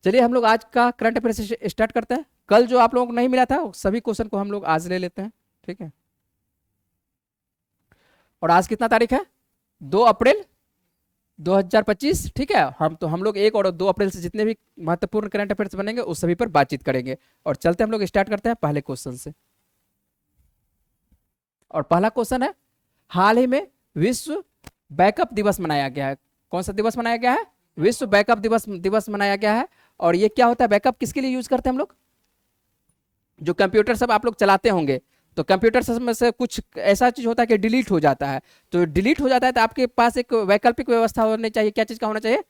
चलिए हम लोग आज का करंट अफेयर से स्टार्ट करते हैं। कल जो आप लोगों को नहीं मिला था सभी क्वेश्चन को हम लोग आज ले लेते हैं, ठीक है। और आज कितना तारीख है? 2 अप्रैल 2025, ठीक है। हम लोग 1 और 2 अप्रैल से जितने भी महत्वपूर्ण करंट अफेयर्स बनेंगे उस सभी पर बातचीत करेंगे। और चलते हम लोग स्टार्ट करते हैं पहले क्वेश्चन से। और पहला क्वेश्चन है, हाल ही में विश्व बैकअप दिवस मनाया गया है। कौन सा दिवस मनाया गया है? विश्व बैकअप दिवस मनाया गया है। और ये क्या होता है बैकअप, किसके लिए यूज करते हैं हम लोग? जो कंप्यूटर सब आप लोग चलाते होंगे तो कंप्यूटर सब में से कुछ ऐसा चीज होता है कि डिलीट हो जाता है। तो डिलीट हो जाता है तो आपके पास एक वैकल्पिक व्यवस्था होनी चाहिए। क्या चीज का होना चाहिए?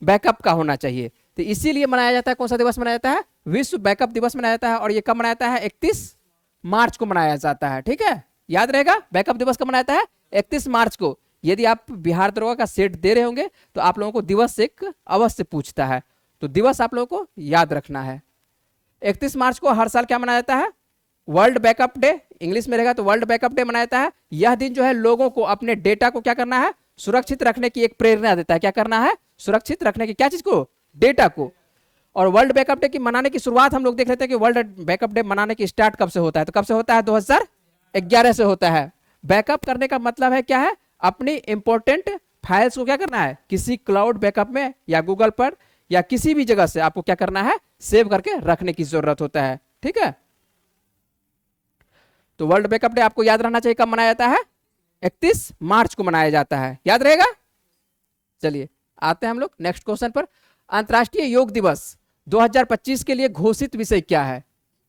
बैकअप का होना चाहिए। तो इसीलिए मनाया जाता है। कौन सा दिवस मनाया जाता है? विश्व बैकअप दिवस मनाया जाता है। और ये कब मनाया जाता है? 31 मार्च को मनाया जाता है, ठीक है। याद रहेगा बैकअप दिवस कब मनाया जाता है? 31 मार्च को। यदि आप बिहार दरोगा का सेट दे रहे होंगे तो आप लोगों को दिवस एक अवश्य पूछता है, तो दिवस आप लोगों को याद रखना है। 31 मार्च को हर साल क्या मनाया जाता है? World backup day. इंग्लिश में रहेगा तो वर्ल्ड बैकअप डे मनाया जाता है। यह दिन जो है लोगों को अपने डेटा को क्या करना है? सुरक्षित रखने की एक प्रेरणा देता है। क्या करना है? सुरक्षित रखने की क्या चीज को? डेटा को। और वर्ल्ड बैकअप डे की मनाने की शुरुआत हम लोग देख लेते हैं कि वर्ल्ड बैकअप डे मनाने की स्टार्ट कब से होता है। तो कब से होता है? 2011 से होता है। बैकअप करने का मतलब है क्या है? अपनी इंपॉर्टेंट फाइल्स को क्या करना है? किसी क्लाउड बैकअप में या गूगल पर या किसी भी जगह से आपको क्या करना है? सेव करके रखने की जरूरत होता है, ठीक है। तो वर्ल्ड बैकअप डे आपको याद रहना चाहिए कब मनाया जाता है? 31 मार्च को मनाया जाता है, याद रहेगा। चलिए आते हैं हम लोग नेक्स्ट क्वेश्चन पर। अंतर्राष्ट्रीय योग दिवस 2025 के लिए घोषित विषय क्या है?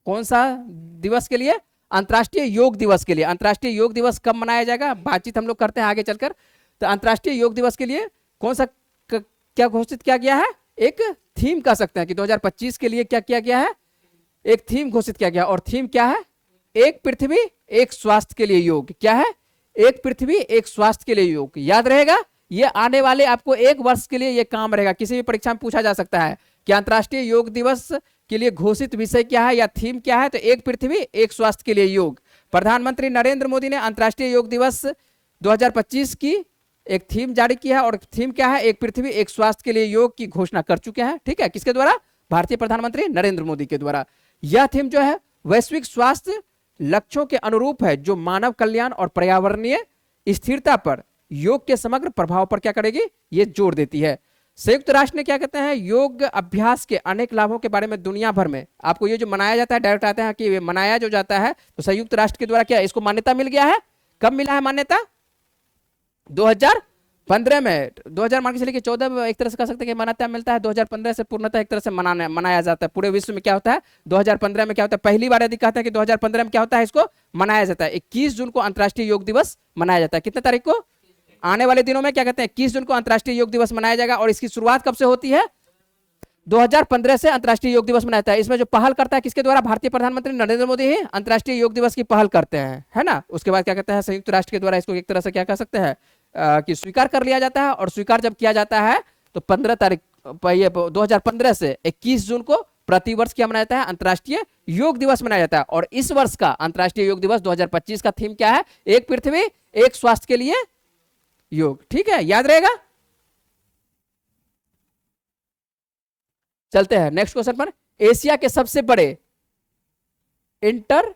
कौन सा दिवस के लिए? अंतर्राष्ट्रीय योग दिवस के लिए। अंतर्राष्ट्रीय योग दिवस कब मनाया जाएगा बातचीत हम लोग करते हैं आगे चलकर। तो अंतर्राष्ट्रीय योग दिवस के लिए कौन सा क्या घोषित किया गया है? एक थीम कह सकते हैं कि 2025 के लिए क्या किया गया है? एक थीम घोषित किया गया। और थीम क्या है? एक पृथ्वी एक स्वास्थ्य के लिए योग। क्या है? एक पृथ्वी एक स्वास्थ्य के लिए योग। याद रहेगा, ये आने वाले आपको 1 वर्ष के लिए ये काम रहेगा। किसी भी परीक्षा में पूछा जा सकता है कि अंतर्राष्ट्रीय योग दिवस के लिए घोषित विषय क्या है या थीम क्या है। तो एक पृथ्वी एक स्वास्थ्य के लिए योग। प्रधानमंत्री नरेंद्र मोदी ने अंतर्राष्ट्रीय योग दिवस 2025 की एक थीम जारी की है। और थीम क्या है? एक पृथ्वी एक स्वास्थ्य के लिए योग की घोषणा कर चुके हैं, ठीक है। किसके द्वारा? भारतीय प्रधानमंत्री नरेंद्र मोदी के द्वारा। यह थीम जो है वैश्विक स्वास्थ्य लक्ष्यों के अनुरूप है, जो मानव कल्याण और पर्यावरणीय स्थिरता पर योग के समग्र प्रभाव पर क्या करेगी? ये जोर देती है। संयुक्त राष्ट्र ने क्या कहते हैं? योग अभ्यास के अनेक लाभों के बारे में दुनिया भर में आपको ये जो मनाया जाता है डायरेक्ट आता है कि ये मनाया जो जाता है तो संयुक्त राष्ट्र के द्वारा क्या इसको मान्यता मिल गया है। कब मिला है मान्यता? 2015 में। 2000 मान के चलिए कि 14 में एक तरह से कह सकते हैं कि मान्यता मिलता है। 2015 से पूर्णतः एक तरह से मनाया जाता है पूरे विश्व में। क्या होता है 2015 में? क्या होता है? पहली बार यदि कहते हैं कि 2015 में क्या होता है इसको मनाया जाता है। 21 जून को अंतर्राष्ट्रीय योग दिवस मनाया जाता है। कितने तारीख को? आने वाले दिनों में क्या कहते हैं 21 जून को अंतर्राष्ट्रीय योग दिवस मनाया जाएगा। और इसकी शुरुआत कब से होती है? 2015 से अंतर्राष्ट्रीय योग दिवस मनाता है। इसमें जो पहल करता है किसके द्वारा? भारतीय प्रधानमंत्री नरेंद्र मोदी ही अंतर्राष्ट्रीय योग दिवस की पहल करते हैं, है ना। उसके बाद क्या कहते हैं संयुक्त राष्ट्र के द्वारा इसको एक तरह से क्या कह सकते हैं कि स्वीकार कर लिया जाता है। और स्वीकार जब किया जाता है तो 15 तारीख 2015 से 21 जून को प्रतिवर्ष क्या मनाया जाता है? अंतर्राष्ट्रीय योग दिवस मनाया जाता है। और इस वर्ष का अंतर्राष्ट्रीय योग दिवस 2025 का थीम क्या है? एक पृथ्वी एक स्वास्थ्य के लिए योग, ठीक है, याद रहेगा। चलते हैं नेक्स्ट क्वेश्चन पर। एशिया के सबसे बड़े इंटर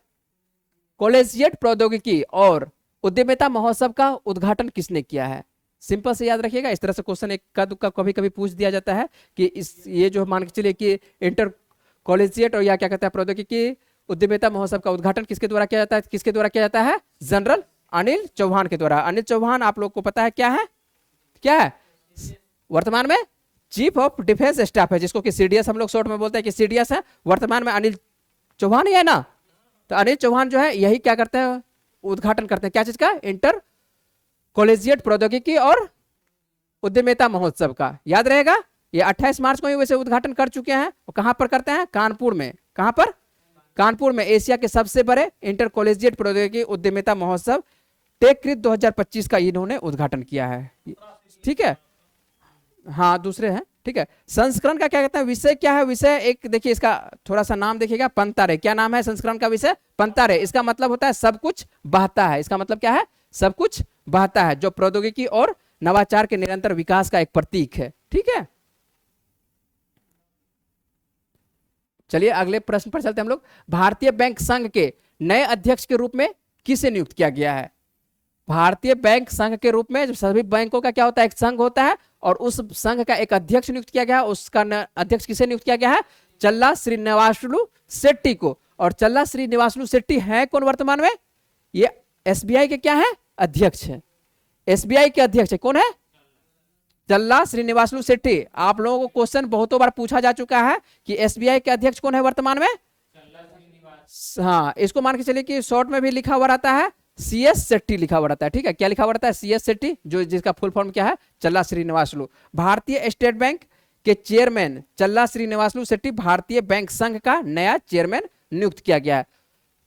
कॉलेजिएट प्रौद्योगिकी और उद्यमिता महोत्सव का उद्घाटन किसने किया है? सिंपल से याद रखिएगा। इस तरह से क्वेश्चन एक का दुक्का कभी कभी पूछ दिया जाता है कि ये जो मान के चलिए कि इंटर कॉलेजिएट और या क्या कहते हैं प्रौद्योगिकी उद्यमिता महोत्सव का उद्घाटन किसके द्वारा किया जाता है? किसके द्वारा किया जाता है? जनरल अनिल चौहान के द्वारा। अनिल चौहान आप लोग को पता है क्या है? क्या है? वर्तमान में चीफ ऑफ डिफेंस स्टाफ है, जिसको कि सीडीएस हम लोग शॉर्ट में बोलते हैं कि सीडीएस है। वर्तमान में अनिल चौहान ही है ना। तो अनिल चौहान जो है यही क्या करते हैं? उद्घाटन करते हैं क्या चीज का? इंटर कॉलेजिएट प्रौद्योगिकी और उद्यमिता महोत्सव का। याद रहेगा ये 28 मार्च को ही वैसे उद्घाटन कर चुके हैं। और कहां पर करते हैं? कानपुर में। कहां पर? कानपुर में। एशिया के सबसे बड़े इंटर कॉलेजिएट प्रौद्योगिकी उद्यमिता महोत्सव टेक्रित 2025 का इन्होंने उद्घाटन किया है, ठीक है। हाँ दूसरे हैं, ठीक है। संस्करण का क्या कहते हैं? विषय क्या है? विषय एक देखिए इसका थोड़ा सा नाम देखिएगा, पंतारे। क्या नाम है संस्करण का? विषय पंतारे। इसका मतलब होता है सब कुछ बहता है। इसका मतलब क्या है? सब कुछ बहता है, जो प्रौद्योगिकी और नवाचार के निरंतर विकास का एक प्रतीक है, ठीक है। चलिए अगले प्रश्न पर चलते हैं हम लोग। भारतीय बैंक संघ के नए अध्यक्ष के रूप में किसे नियुक्त किया गया है? भारतीय बैंक संघ के रूप में, जो सभी बैंकों का क्या होता है, एक संघ होता है, और उस संघ का एक अध्यक्ष नियुक्त किया गया है। उसका अध्यक्ष किसे नियुक्त किया गया है? चल्ला श्रीनिवासलू शेट्टी को। और चल्ला श्रीनिवासलू शेट्टी है कौन वर्तमान में? ये एसबीआई के क्या है? अध्यक्ष है। एसबीआई के अध्यक्ष है कौन है? चल्ला श्रीनिवासलू शेट्टी। आप लोगों को क्वेश्चन बहुतों बार पूछा जा चुका है कि एसबीआई के अध्यक्ष कौन है वर्तमान में? हाँ, इसको मान के चलिए कि शॉर्ट में भी लिखा हुआ रहता है सीएस शेट्टी लिखा हुआ रहता है। ठीक है, क्या लिखा हुआ रहता है? सीएस शेट्टी, जो जिसका फुल फॉर्म क्या है? चल्ला श्रीनिवासलू। भारतीय स्टेट बैंक के चेयरमैन चल्ला श्रीनिवासलू शेट्टी भारतीय बैंक संघ का नया चेयरमैन नियुक्त किया गया है।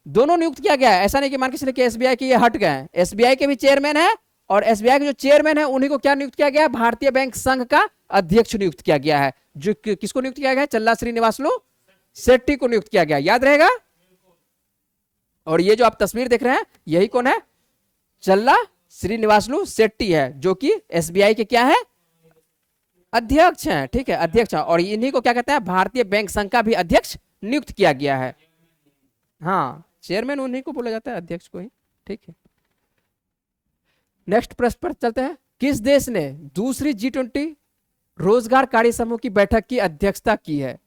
दोनों नियुक्त किया गया है, ऐसा नहीं कि मान के चलिए कि एसबीआई के ये हट गए हैं। एसबीआई के भी चेयरमैन है, और एसबीआई के जो चेयरमैन है उन्हीं को क्या नियुक्त किया गया है? भारतीय बैंक संघ का अध्यक्ष नियुक्त किया गया है। जो किसको नियुक्त किया गया है? चल्ला श्रीनिवासलू शेट्टी को नियुक्त किया गया, याद रहेगा। और ये जो आप तस्वीर देख रहे हैं यही कौन है? चल्ला श्रीनिवासलू शेट्टी है, जो कि एसबीआई के क्या है? अध्यक्ष हैं। ठीक है, अध्यक्ष है। और इन्हीं को क्या कहते हैं? भारतीय बैंक संघ का भी अध्यक्ष नियुक्त किया गया है। हाँ, चेयरमैन उन्हीं को बोला जाता है, अध्यक्ष को ही। ठीक है, नेक्स्ट प्रश्न पर चलते हैं। किस देश ने दूसरी G20 रोजगार कार्य समूह की बैठक की अध्यक्षता की है?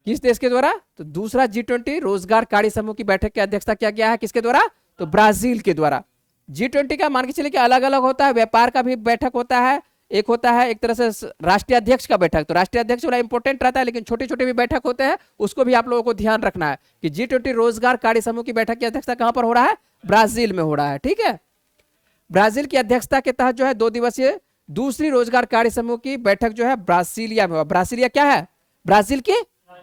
किस देश के द्वारा? तो दूसरा G20 रोजगार कार्य समूह की बैठक की अध्यक्षता किया गया है। किसके द्वारा? तो ब्राजील के द्वारा। G20 का मान के चलिए कि अलग अलग होता है, व्यापार का भी बैठक होता है, एक होता है एक तरह से राष्ट्रीय अध्यक्ष का बैठक। तो राष्ट्रीय अध्यक्ष बड़ा इंपॉर्टेंट रहता है, लेकिन छोटे छोटे भी बैठक होते हैं, उसको भी आप लोगों को ध्यान रखना है कि G20 रोजगार कार्य समूह की बैठक की अध्यक्षता कहां पर हो रहा है? ब्राजील में हो रहा है। ठीक है, ब्राजील की अध्यक्षता के तहत जो है 2 दिवसीय दूसरी रोजगार कार्य समूह की बैठक जो है ब्रासीलिया में हुआ। ब्रासीलिया क्या है? ब्राजील की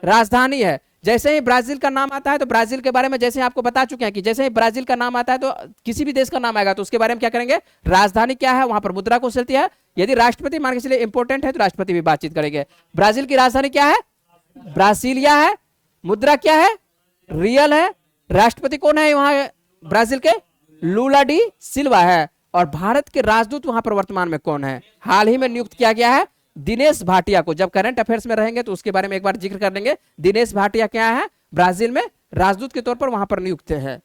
राजधानी है। जैसे ही ब्राजील का नाम आता है तो ब्राजील के बारे में जैसे आपको बता चुके हैं कि जैसे ही ब्राजील का नाम आता है तो किसी भी देश का नाम आएगा तो उसके बारे में क्या करेंगे? राजधानी क्या है, वहां पर मुद्रा कौन चलती है। यदि राष्ट्रपति मान के चलिए इंपॉर्टेंट है तो राष्ट्रपति भी बातचीत करेंगे। ब्राजील की राजधानी क्या है? ब्रासीलिया है। मुद्रा क्या है? रियल है। राष्ट्रपति कौन है वहां ब्राजील के? लूला डी सिल्वा है। और भारत के राजदूत वहां पर वर्तमान में कौन है? हाल ही में नियुक्त किया गया है दिनेश भाटिया को। जब करंट अफेयर्स में रहेंगे तो उसके बारे में एक बार जिक्र कर लेंगे। दिनेश भाटिया क्या है? ब्राजील में राजदूत के तौर पर वहां पर नियुक्त है।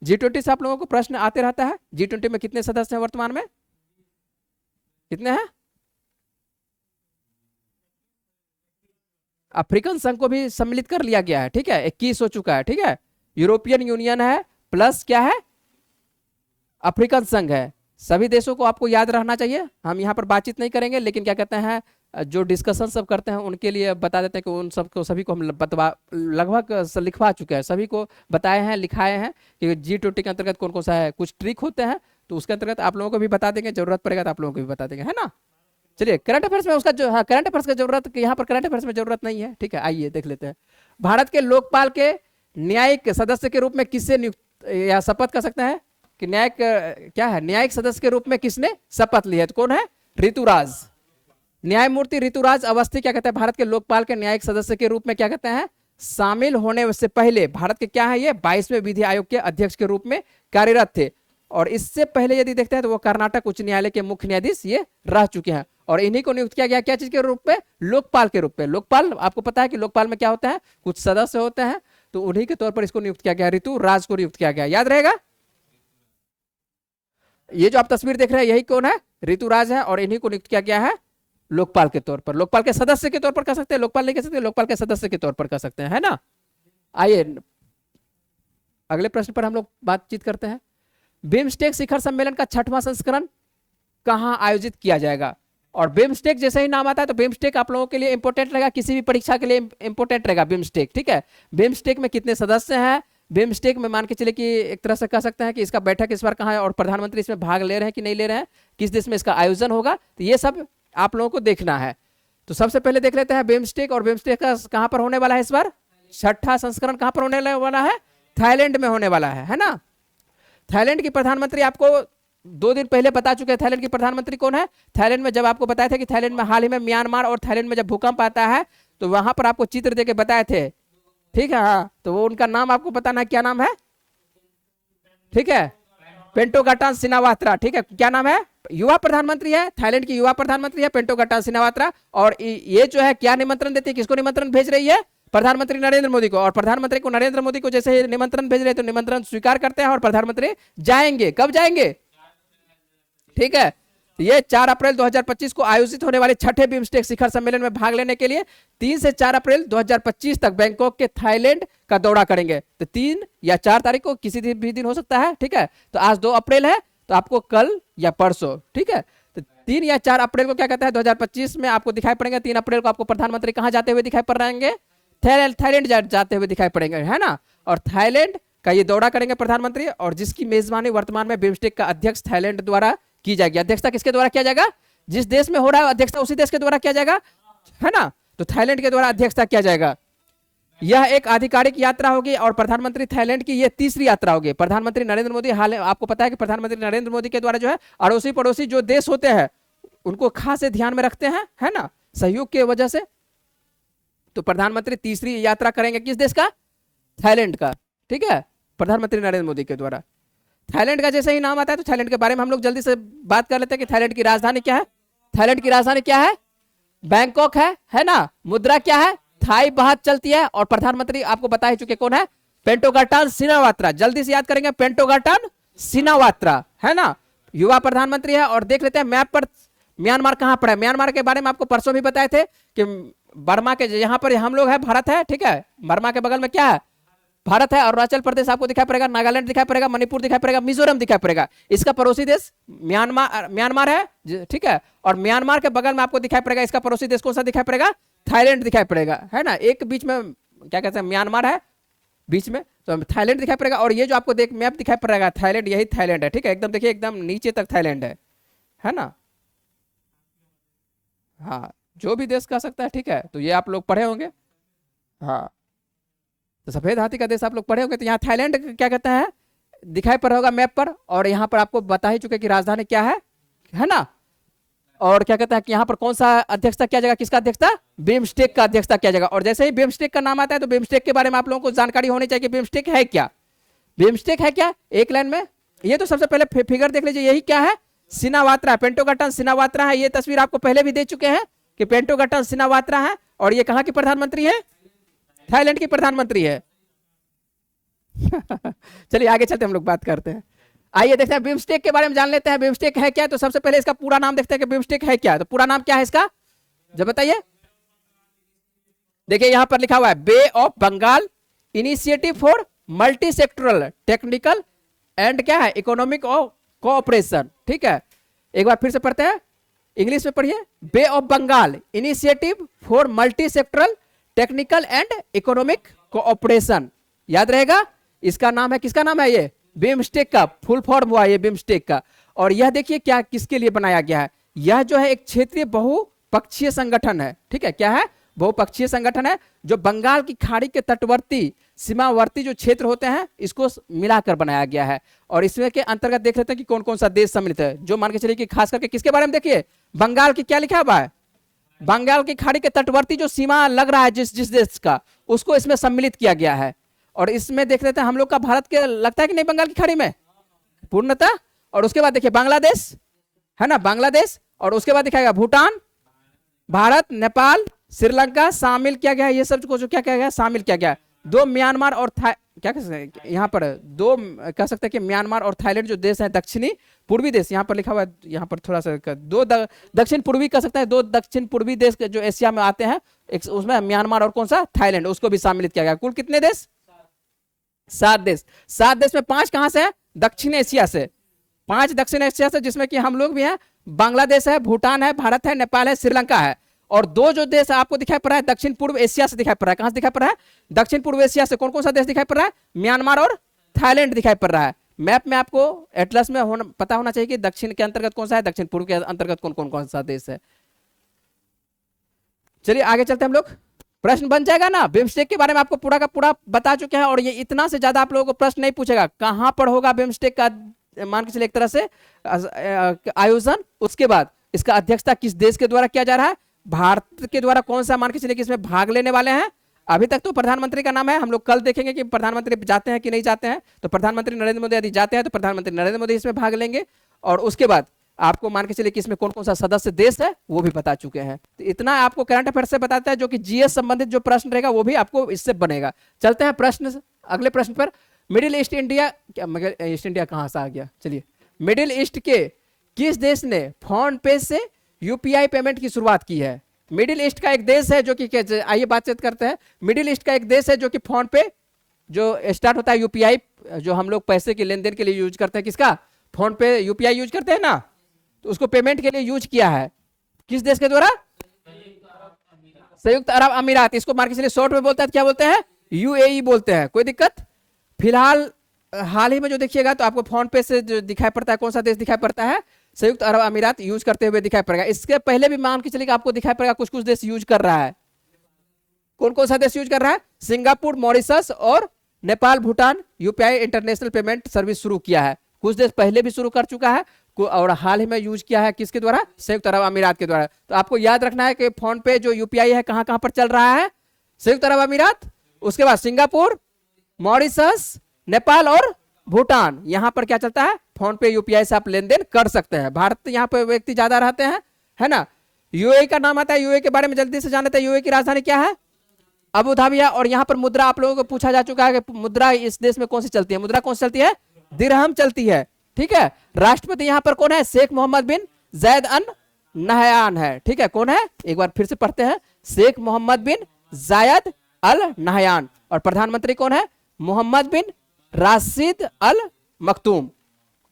G20 से आप लोगों को प्रश्न आते रहता है। G20 में कितने सदस्य हैं वर्तमान में? कितने हैं? अफ्रीकन संघ को भी सम्मिलित कर लिया गया है। ठीक है, 21 हो चुका है। ठीक है, यूरोपियन यूनियन है प्लस क्या है? अफ्रीकन संघ है। सभी देशों को आपको याद रहना चाहिए। हम यहाँ पर बातचीत नहीं करेंगे, लेकिन क्या कहते हैं जो डिस्कशन सब करते हैं उनके लिए बता देते हैं कि उन सबको सभी को हम लगभग लिखवा चुके हैं, सभी को बताए हैं, लिखाए हैं कि G20 के अंतर्गत कौन कौन सा है। कुछ ट्रिक होते हैं तो उसके अंतर्गत आप लोगों को भी बता देंगे, जरूरत पड़ेगा तो आप लोगों को भी बता देंगे, है ना। चलिए करंट अफेयर्स में उसका जो, हाँ करंट अफेयर्स का जरूरत, यहाँ पर करंट अफेयर्स में जरूरत नहीं है। ठीक है, आइए देख लेते हैं। भारत के लोकपाल के न्यायिक सदस्य के रूप में किससे नियुक्त या शपथ कर सकते हैं कि न्यायिक क्या है? न्यायिक सदस्य के रूप में किसने शपथ ली है? तो कौन है? ऋतुराज। न्यायमूर्ति ऋतुराज अवस्थी क्या कहते हैं? भारत के लोकपाल के न्यायिक सदस्य के रूप में क्या कहते हैं? शामिल होने से पहले भारत के क्या है? ये 22वें विधि आयोग के अध्यक्ष के रूप में कार्यरत थे। और इससे पहले यदि देखते हैं तो वो कर्नाटक उच्च न्यायालय के मुख्य न्यायाधीश ये रह चुके हैं। और इन्हीं को नियुक्त किया गया क्या चीज के रूप में? लोकपाल के रूप में। लोकपाल आपको पता है कि लोकपाल में क्या होता है? कुछ सदस्य होते हैं, तो उन्हीं के तौर पर इसको नियुक्त किया गया, ऋतुराज को नियुक्त किया गया, याद रहेगा। ये जो आप तस्वीर देख रहे हैं यही कौन है? ऋतुराज है। और इन्हीं को नियुक्त किया गया है लोकपाल के तौर पर। लोकपाल के सदस्य के तौर पर कर सकते हैं, लोकपाल नहीं कह सकते, लोकपाल के सदस्य के तौर पर कर सकते हैं, है ना। आइए अगले प्रश्न पर हम लोग बातचीत करते हैं। बिम्स्टेक शिखर सम्मेलन का 6वां संस्करण कहां आयोजित किया जाएगा? और बिम्स्टेक जैसे ही नाम आता है तो बिम्स्टेक आप लोगों के लिए इंपॉर्टेंट रहेगा, किसी भी परीक्षा के लिए इंपॉर्टेंट रहेगा बिम्स्टेक। ठीक है, बिम्स्टेक में कितने सदस्य हैं? बिम्स्टेक में मान के चले कि एक तरह से कह सकते हैं कि इसका बैठक इस बार कहाँ है और प्रधानमंत्री इसमें भाग ले रहे हैं कि नहीं ले रहे हैं, किस देश में इसका आयोजन होगा, तो ये सब आप लोगों को देखना है। तो सबसे पहले देख लेते हैं बिम्स्टेक। और बिम्स्टेक का कहां पर होने वाला है इस बार? 6ठा संस्करण कहां पर होने वाला है? थाईलैंड में होने वाला है ना। थाईलैंड की प्रधानमंत्री आपको 2 दिन पहले बता चुके हैं। थाईलैंड की प्रधानमंत्री कौन है? थाईलैंड में जब आपको बताया था कि थाईलैंड में हाल ही में म्यांमार और थाईलैंड में जब भूकंप आता है तो वहां पर आपको चित्र देके बताए थे। ठीक है, हाँ, तो वो उनका नाम आपको बताना है, क्या नाम है? ठीक है, पेंटोगाटान सिनावात्रा। ठीक है, क्या नाम है? युवा प्रधानमंत्री है, थाईलैंड की युवा प्रधानमंत्री है पेंटोगट्टा सिनावात्रा। और ये जो है क्या निमंत्रण देती है, किसको निमंत्रण भेज रही है? प्रधानमंत्री नरेंद्र मोदी को। और प्रधानमंत्री को, नरेंद्र मोदी को जैसे निमंत्रण भेज रहे हैं तो निमंत्रण स्वीकार करते हैं और प्रधानमंत्री जाएंगे। कब जाएंगे? ठीक है, ये 4 अप्रैल 2025 को आयोजित होने वाले छठे बिम्स्टेक शिखर सम्मेलन में भाग लेने के लिए 3 से 4 अप्रैल 2025 तक बैंकॉक के थाईलैंड का दौरा करेंगे। तो 3 या 4 तारीख को किसी भी दिन हो सकता है। ठीक है, तो आज 2 अप्रैल है तो आपको कल या परसों, ठीक है, तो 3 या 4 अप्रैल को क्या कहता है 2025 में आपको दिखाई पड़ेंगे। 3 अप्रैल को आपको प्रधानमंत्री कहां जाते हुए दिखाई पड़ रहेंगे? थाईलैंड जाते हुए दिखाई पड़ेंगे, है ना। और थाईलैंड का ये दौरा करेंगे प्रधानमंत्री, और जिसकी मेजबानी वर्तमान में बिम्स्टेक का अध्यक्ष थाईलैंड द्वारा की जाएगी। अध्यक्षता किसके द्वारा किया जाएगा? जिस देश में हो रहा है अध्यक्षता उसी देश के द्वारा किया जाएगा, है ना। तो थाईलैंड के द्वारा अध्यक्षता किया जाएगा। यह एक आधिकारिक यात्रा होगी और प्रधानमंत्री थाईलैंड की यह तीसरी यात्रा होगी। प्रधानमंत्री नरेंद्र मोदी, हाल आपको पता है कि प्रधानमंत्री नरेंद्र मोदी के द्वारा जो है अड़ोसी पड़ोसी जो देश होते हैं उनको खास ध्यान में रखते हैं, है ना, सहयोग की वजह से। तो प्रधानमंत्री तीसरी यात्रा करेंगे किस देश का? थाईलैंड का। ठीक है, प्रधानमंत्री नरेंद्र मोदी के द्वारा। थाईलैंड का जैसे ही नाम आता है तो थाईलैंड के बारे में हम लोग जल्दी से बात कर लेते हैं कि थाईलैंड की राजधानी क्या है। थाईलैंड की राजधानी क्या है? बैंकॉक है ना। मुद्रा क्या है? थाई बात चलती है। और प्रधानमंत्री आपको बता ही चुके कौन है? पेंटोगट्टान सिनावात्रा। जल्दी से याद करेंगे, पेंटोगट्टान सिनावात्रा, है ना, युवा प्रधानमंत्री है। और देख लेते हैं मैप पर म्यांमार कहां पर है। म्यांमार के बारे में आपको परसों भी बताए थे कि बर्मा के यहां पर हम लोग है, भारत है, ठीक है, बर्मा के बगल में क्या है? भारत है। अरुणाचल प्रदेश आपको दिखाई पड़ेगा, नागालैंड दिखाई पड़ेगा, मणिपुर दिखाई पड़ेगा, मिजोरम दिखाई पड़ेगा। इसका पड़ोसी देश म्यांमार है, ठीक है। और म्यांमार के बगल में आपको दिखाई पड़ेगा इसका पड़ोसी देश कौन सा दिखाई पड़ेगा? थाईलैंड दिखाई पड़ेगा, है ना। एक बीच में क्या कहते हैं, म्यांमार है बीच में, तो थाईलैंड दिखाई पड़ेगा। और ये जो आपको देख मैप दिखाई पड़ेगा थाईलैंड, यही थाईलैंड है, ठीक है, एकदम देखिए एकदम नीचे तक थाईलैंड है ना। हाँ, जो भी देश कह सकता है, ठीक है। तो ये आप लोग पढ़े होंगे, हाँ, तो सफेद हाथी का देश आप लोग पढ़े होंगे। तो यहाँ थाईलैंड क्या कहता है दिखाई पड़ होगा मैप पर। और यहाँ पर आपको बता ही चुके कि राजधानी क्या है ना। और क्या कहता है कि यहाँ पर कौन सा अध्यक्षता किया जाएगा? किसका अध्यक्षता? बिम्स्टेक का अध्यक्षता किया जाएगा। और जैसे ही बिम्स्टेक का नाम आता है तो बिम्स्टेक के बारे में आप लोगों को जानकारी होनी चाहिए कि बिम्स्टेक है क्या। बिम्स्टेक है क्या, एक लाइन में। ये तो सबसे पहले फिगर देख लीजिए, यही क्या है? सिनावात्रा, पेंटोगट्टान सिनावात्रा है। ये तस्वीर आपको पहले भी दे चुके हैं कि पेंटोगट्टान सिनावात्रा है। और ये कहाँ की प्रधानमंत्री है? थाईलैंड की प्रधानमंत्री है। चलिए आगे चलते हम लोग बात करते हैं। आइए देखते हैं बिम्स्टेक के बारे में जान लेते हैं। बिम्स्टेक है क्या? तो सबसे पहले इसका पूरा नाम देखते हैं कि बिम्स्टेक है क्या। तो पूरा नाम क्या है इसका, जब बताइए। देखिए यहां पर लिखा हुआ है bay of Bengal initiative for multi sectoral technical and क्या है, इकोनॉमिक कोऑपरेशन। ठीक है, एक बार फिर से पढ़ते हैं, इंग्लिश में पढ़िए। Bay of Bengal initiative for multi sectoral technical and economic cooperation. याद रहेगा, इसका नाम है, किसका नाम है? ये बिम्स्टेक का फुल फॉर्म हुआ ये बिम्स्टेक का। और यह देखिए क्या किसके लिए बनाया गया है। यह जो है एक क्षेत्रीय बहुपक्षीय संगठन है। ठीक है, क्या है? बहुपक्षीय संगठन है जो बंगाल की खाड़ी के तटवर्ती सीमावर्ती जो क्षेत्र होते हैं इसको मिलाकर बनाया गया है। और इसमें के अंतर्गत देख लेते हैं कि कौन कौन सा देश सम्मिलित है। जो मान के चलिए कि खास करके किसके बारे में देखिए, बंगाल की क्या लिखा हुआ है, बंगाल की खाड़ी के तटवर्ती जो सीमा लग रहा है जिस देश का, उसको इसमें सम्मिलित किया गया है। और इसमें देख लेते हैं हम लोग का भारत के लगता है कि नहीं बंगाल की खाड़ी में पूर्णतः। और उसके बाद देखिए बांग्लादेश है ना, बांग्लादेश। और उसके बाद दिखाएगा भूटान, भारत, नेपाल, श्रीलंका शामिल किया गया है। ये सब जो क्या किया गया, शामिल किया गया। दो म्यांमार और क्या कह सकते हैं यहाँ पर, दो कह सकते हैं कि म्यांमार और थाईलैंड जो देश है दक्षिणी पूर्वी देश, यहाँ पर लिखा हुआ है, यहाँ पर थोड़ा सा दो दक्षिण पूर्वी कह सकते हैं, दो दक्षिण पूर्वी देश जो एशिया में आते हैं, उसमें म्यांमार और कौन सा, थाईलैंड, उसको भी शामिल किया गया। कुल कितने देश? 7 देश। 7 देश में 5 कहां से है? दक्षिण एशिया से। 5 दक्षिण एशिया से, जिसमें कि हम लोग भी हैं, बांग्लादेश है, भूटान है, भारत है, नेपाल है, श्रीलंका है। और 2 जो देश आपको दिखाई पड़ रहा है दक्षिण पूर्व एशिया से दिखाई पड़ रहा है। कहां से दिखाई पड़ रहा है? दक्षिण पूर्व एशिया से। कौन कौन सा देश दिखाई पड़ रहा है? म्यांमार और थाईलैंड दिखाई पड़ रहा है। मैप में आपको एटलस में पता होना चाहिए कि दक्षिण के अंतर्गत कौन सा है, दक्षिण पूर्व के अंतर्गत कौन सा देश है। चलिए आगे चलते हैं हम लोग। प्रश्न बन जाएगा ना, बिम्स्टेक के बारे में आपको पूरा का पूरा बता चुके हैं। और ये इतना से ज्यादा आप लोगों को प्रश्न नहीं पूछेगा। कहां पर होगा बिम्स्टेक का, मान के चलिए एक तरह से आयोजन, उसके बाद इसका अध्यक्षता किस देश के द्वारा किया जा रहा है, भारत के द्वारा कौन सा मान के चलिए कि इसमें भाग लेने वाले हैं। अभी तक तो प्रधानमंत्री का नाम है, हम लोग कल देखेंगे कि प्रधानमंत्री जाते हैं कि नहीं जाते हैं। तो प्रधानमंत्री नरेंद्र मोदी यदि जाते हैं तो प्रधानमंत्री नरेंद्र मोदी इसमें भाग लेंगे। और उसके बाद आपको मान के चलिए कि इसमें कौन कौन सा सदस्य देश है वो भी बता चुके हैं। तो इतना आपको करंट अफेयर से बताता है, जो कि जीएस संबंधित जो प्रश्न रहेगा वो भी आपको इससे बनेगा। चलते हैं प्रश्न, अगले प्रश्न पर। मिडिल ईस्ट इंडिया, क्या मगर ईस्ट इंडिया कहां से आ गया, चलिए। मिडिल ईस्ट के किस देश ने फोन पे से यूपीआई पेमेंट की शुरुआत की है? मिडिल ईस्ट का एक देश है जो कि, आइए बातचीत करते हैं। मिडिल ईस्ट का एक देश है जो कि फोन पे जो स्टार्ट होता है यूपीआई, जो हम लोग पैसे के लेन देन के लिए यूज करते हैं, किसका? फोन पे यूपीआई यूज करते हैं ना, तो उसको पेमेंट के लिए यूज किया है किस देश के द्वारा? संयुक्त अरब अमीरात। इसको मार्केट के लिए शॉर्ट में बोलते हैं, क्या बोलते हैं? यूएई बोलते हैं। कोई दिक्कत? फिलहाल हाल ही में जो देखिएगा तो आपको फोन पे से जो दिखाई पड़ता है, कौन सा देश दिखाई पड़ता है? संयुक्त अरब अमीरात यूज करते हुए दिखाई पड़ेगा। इसके पहले भी मान के चलिए आपको दिखाई पड़ेगा कुछ कुछ देश यूज कर रहा है। कौन कौन सा देश यूज कर रहा है? सिंगापुर, मॉरिशस और Nepal, Bhutan UPI international payment service शुरू किया है। कुछ देश पहले भी शुरू कर चुका है और हाल ही में यूज किया है, किसके द्वारा? संयुक्त अरब अमीरात के द्वारा। तो आपको याद रखना है कि फोन पे जो यूपीआई है कहां कहां पर चल रहा है? संयुक्त अरब अमीरात, उसके बाद सिंगापुर, मॉरिशस, नेपाल और भूटान, यहां पर क्या चलता है? फोन पे यूपीआई से आप लेन देन कर सकते हैं। भारत यहाँ पे व्यक्ति ज्यादा रहते हैं, है ना। यूएई का नाम आता है, यूएई के बारे में जल्दी से जान लेते हैं। यूएई की राजधानी क्या है? अबू धाबी है। और यहाँ पर मुद्रा आप लोगों को पूछा जा चुका है कि मुद्रा इस देश में कौन सी चलती है? मुद्रा कौन सी चलती है? दिरहम चलती है, ठीक है। राष्ट्रपति यहाँ पर कौन है? शेख मोहम्मद बिन जैद अल नहयान है, ठीक है। कौन है? एक बार फिर से पढ़ते हैं, शेख मोहम्मद बिन जायद अल नहयान। और प्रधानमंत्री कौन है? मोहम्मद बिन राशिद अल मखतूम,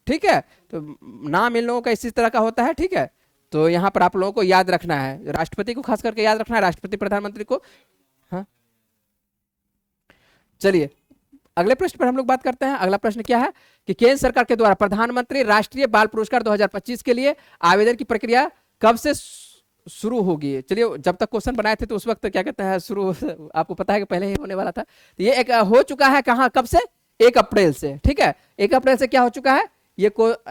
ठीक है। तो नाम इन लोगों का इसी तरह का होता है, ठीक है। तो यहाँ पर आप लोगों को याद रखना है, राष्ट्रपति को खास करके याद रखना है, राष्ट्रपति प्रधानमंत्री को। हाँ, चलिए अगले प्रश्न पर हम लोग बात करते हैं। अगला प्रश्न क्या है कि केंद्र सरकार के द्वारा प्रधानमंत्री राष्ट्रीय बाल पुरस्कार 2025 के लिए आवेदन की प्रक्रिया कब से शुरू होगी? चलिए, जब तक क्वेश्चन बनाए थे तो उस वक्त क्या कहते हैं शुरू, आपको पता है कि पहले ही होने वाला था। तो ये एक हो चुका है, कहां, कब से? 1 अप्रैल से, ठीक है। 1 अप्रैल से क्या हो चुका है? ये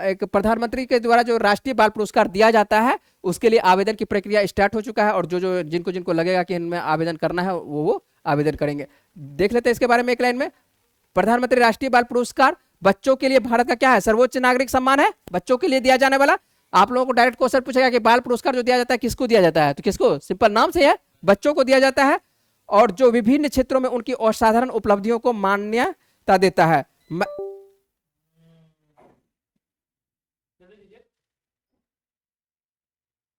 एक प्रधानमंत्री के द्वारा जो राष्ट्रीय बाल पुरस्कार दिया जाता है उसके लिए आवेदन की प्रक्रिया स्टार्ट हो चुका है। और जो जो जिनको जिनको लगेगा कि इनमें आवेदन करना है वो आवेदन करेंगे। देख लेते हैं इसके बारे में एक लाइन में। प्रधानमंत्री राष्ट्रीय बाल पुरस्कार बच्चों के लिए भारत का क्या है? सर्वोच्च नागरिक सम्मान है, बच्चों के लिए दिया जाने वाला। आप लोगों को डायरेक्ट क्वेश्चन पूछेगा कि बाल पुरस्कार जो दिया जाता है किसको दिया जाता है? तो किसको? सिंपल नाम से है, बच्चों को दिया जाता है। और जो विभिन्न क्षेत्रों में उनकी असाधारण उपलब्धियों को मान्यता देता है।